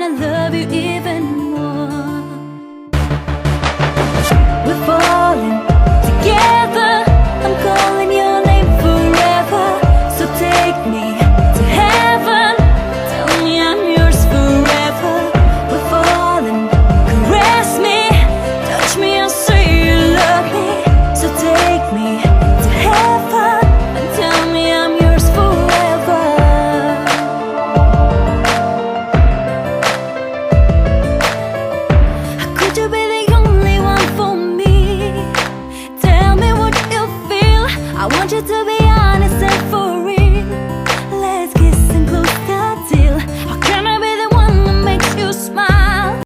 wanna love you even more. We're falling together, I'm calling your name forever. So take me to heaven, tell me I'm yours forever. We're falling, caress me, touch me and say you love me. So take me to heaven and tell me I'm yours forever. Could you be the only one for me? Tell me what you feel, I want you to be